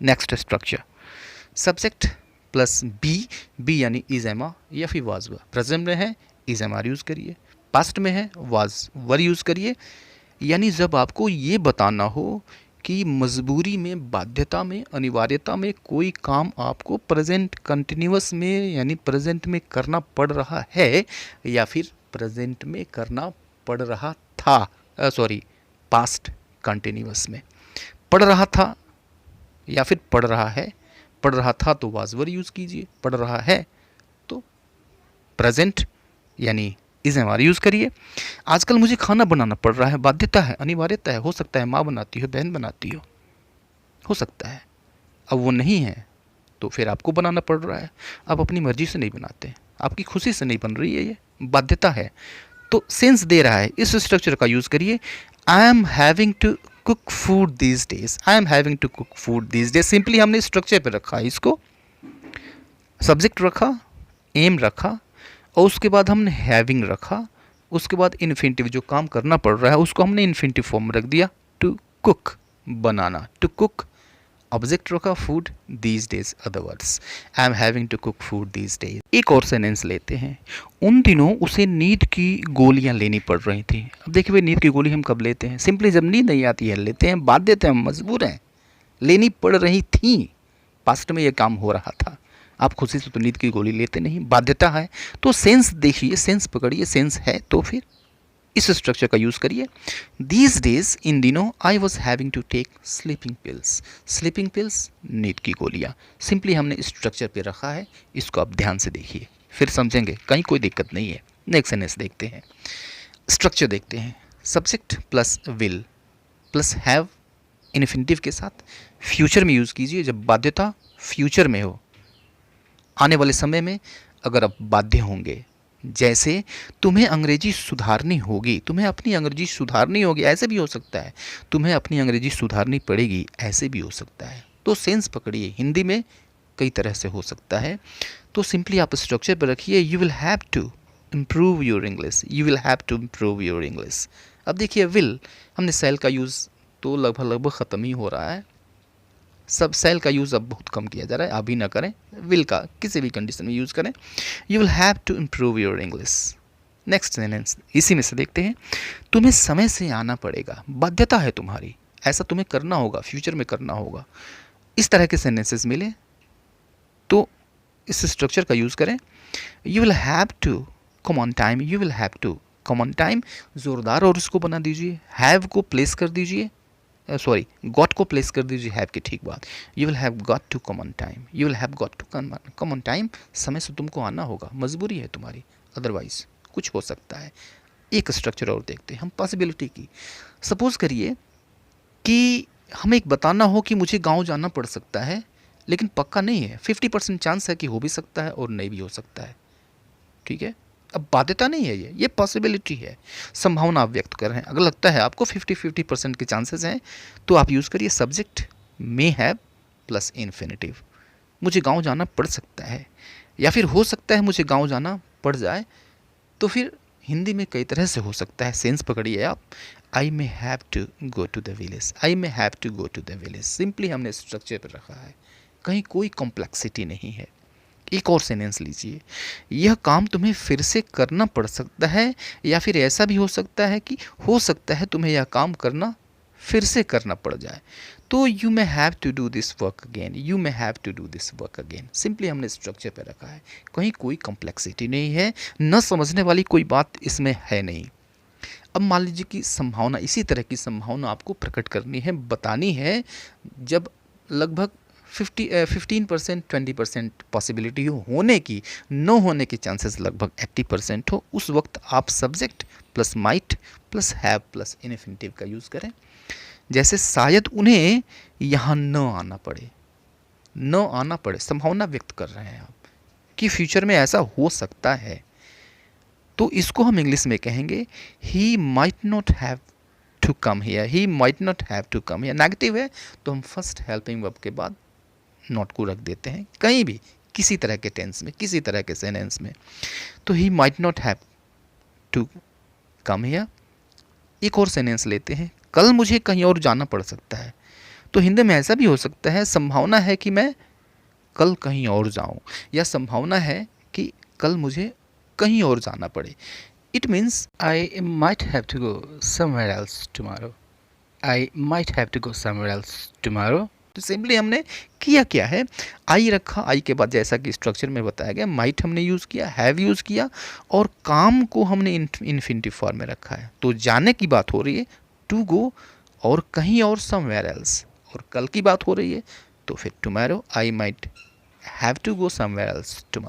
Next structure, subject plus b, b यानी is am are या फिर वाज वर। प्रेजेंट में है इज एम आर यूज़ करिए, पास्ट में है वाज वर यूज़ करिए। यानी जब आपको ये बताना हो कि मजबूरी में, बाध्यता में, अनिवार्यता में कोई काम आपको प्रेजेंट कंटिन्यूअस में यानी प्रेजेंट में करना पड़ रहा है या फिर प्रेजेंट में करना पड़ रहा था, सॉरी पास्ट कंटिन्यूअस में पढ़ रहा था या फिर पढ़ रहा है। पढ़ रहा था तो वाज वर यूज़ कीजिए, पढ़ रहा है तो प्रेजेंट यानी इज एम आर यूज़ करिए। आजकल मुझे खाना बनाना पड़ रहा है, बाध्यता है, अनिवार्यता है, हो सकता है माँ बनाती हो, बहन बनाती हो सकता है। अब वो नहीं है तो फिर आपको बनाना पड़ रहा है। आप अपनी मर्जी से नहीं बनाते, आपकी खुशी से नहीं बन रही है, ये बाध्यता है। तो सेंस दे रहा है, इस स्ट्रक्चर का यूज़ करिए। I am having to cook food these days, I am having to cook food these days. Simply हमने स्ट्रक्चर पे रखा है इसको, सब्जेक्ट रखा, एम रखा और उसके बाद हमने हैविंग रखा, उसके बाद इन्फिनिटिव जो काम करना पड़ रहा है उसको हमने इन्फिनिटिव फॉर्म में रख दिया, टू कुक बनाना, टू कुक। ऑब्जेक्ट रखा food these days, other words I am having to cook food these days. एक और सेंटेंस लेते हैं, उन दिनों उसे नींद की गोलियां लेनी पड़ रही थी। अब देखिए भाई, नींद की गोली हम कब लेते हैं? सिंपली जब नींद नहीं आती है लेते हैं, बाध्यता है, हम मजबूर हैं, लेनी पड़ रही थी, पास्ट में ये काम हो रहा था। आप खुशी से तो नींद की गोली लेते नहीं, बाध्यता है। तो सेंस देखिए, सेंस पकड़िए, सेंस है तो फिर इस स्ट्रक्चर का यूज़ करिए। दीज डेज, इन दिनों, I was having to take sleeping pills, sleeping pills नींद की गोलियाँ। सिंपली हमने स्ट्रक्चर पे रखा है, इसको आप ध्यान से देखिए फिर समझेंगे, कहीं कोई दिक्कत नहीं है। नेक्स्ट सेंटेंस देखते हैं, स्ट्रक्चर देखते हैं। Subject plus will plus have infinitive के साथ फ्यूचर में यूज़ कीजिए जब बाध्यता फ्यूचर में हो, आने वाले समय में अगर आप बाध्य होंगे। जैसे तुम्हें अंग्रेजी सुधारनी होगी, तुम्हें अपनी अंग्रेजी सुधारनी होगी, ऐसे भी हो सकता है। तुम्हें अपनी अंग्रेजी सुधारनी पड़ेगी, ऐसे भी हो सकता है। तो सेंस पकड़िए, हिंदी में कई तरह से हो सकता है। तो सिंपली आप स्ट्रक्चर पर रखिए, you will have to improve your English, you will have to improve your English. अब देखिए विल, हमने सेल का यूज़ तो लगभग ख़त्म ही हो रहा है, सब सेल का यूज़ अब बहुत कम किया जा रहा है, अभी ना करें। विल का किसी भी कंडीशन में यूज़ करें। You will have to improve your English. Next sentence इसी में से देखते हैं, तुम्हें समय से आना पड़ेगा, बाध्यता है तुम्हारी, ऐसा तुम्हें करना होगा, फ्यूचर में करना होगा। इस तरह के सेंटेंसेस मिले तो इस स्ट्रक्चर का यूज़ करें। You will have to come on time, you will have to come on time, ज़ोरदार और उसको बना दीजिए, हैव को प्लेस कर दीजिए, सॉरी गॉट को प्लेस कर दीजिए हैव के ठीक बाद। You will have got to come on time, you will have got to come on time, समय से तुमको आना होगा, मजबूरी है तुम्हारी, अदरवाइज कुछ हो सकता है। एक स्ट्रक्चर और देखते हैं हम पॉसिबिलिटी की। सपोज करिए कि हमें एक बताना हो कि मुझे गांव जाना पड़ सकता है, लेकिन पक्का नहीं है, 50% चांस है कि हो भी सकता है और नहीं भी हो सकता है, ठीक है। अब बाध्यता नहीं है, ये पॉसिबिलिटी है, संभावना आप व्यक्त कर रहे हैं। अगर लगता है आपको 50% के चांसेस हैं तो आप यूज़ करिए subject may have plus infinitive. मुझे गांव जाना पड़ सकता है या फिर हो सकता है मुझे गांव जाना पड़ जाए, तो फिर हिंदी में कई तरह से हो सकता है, सेंस पकड़िए आप। I may have to go to the village, I may have to go to the village. Simply हमने स्ट्रक्चर पर रखा है, कहीं कोई कॉम्प्लेक्सिटी नहीं है। एक और सेंटेंस लीजिए, यह काम तुम्हें फिर से करना पड़ सकता है, या फिर ऐसा भी हो सकता है कि हो सकता है तुम्हें यह काम करना फिर से करना पड़ जाए। तो you may have to do this work again, you may have to do this work again. Simply हमने स्ट्रक्चर पे रखा है, कहीं कोई कॉम्प्लेक्सिटी नहीं है, न समझने वाली कोई बात इसमें है नहीं। अब मान लीजिए कि संभावना, इसी तरह की संभावना आपको प्रकट करनी है, बतानी है, जब लगभग 15% 20% पॉसिबिलिटी होने की, न होने के चांसेस लगभग 80% हो, उस वक्त आप subject plus might plus have plus infinitive का यूज़ करें। जैसे शायद उन्हें यहाँ न आना पड़े, न आना पड़े, संभावना व्यक्त कर रहे हैं आप कि फ्यूचर में ऐसा हो सकता है, तो इसको हम इंग्लिश में कहेंगे he might not have to come here, he might not have to come here. Negative है तो हम फर्स्ट हेल्पिंग वर्ब के बाद नॉट को रख देते हैं, कहीं भी किसी तरह के टेंस में, किसी तरह के सेंटेंस में। तो he might not have to come here. एक और सेंटेंस लेते हैं, कल मुझे कहीं और जाना पड़ सकता है। तो हिंदी में ऐसा भी हो सकता है, संभावना है कि मैं कल कहीं और जाऊं, या संभावना है कि कल मुझे कहीं और जाना पड़े। It means I might have to go somewhere else tomorrow, I might have to go somewhere else tomorrow. तो सिंपली हमने किया क्या है, आई रखा, आई के बाद जैसा कि स्ट्रक्चर में बताया गया माइट हमने यूज़ किया, हैव यूज़ किया, और काम को हमने इन्फिनिटिव फॉर्म में रखा है। तो जाने की बात हो रही है टू गो, और कहीं और समवेयर एल्स, और कल की बात हो रही है तो फिर tomorrow, I might have to go somewhere else tomorrow.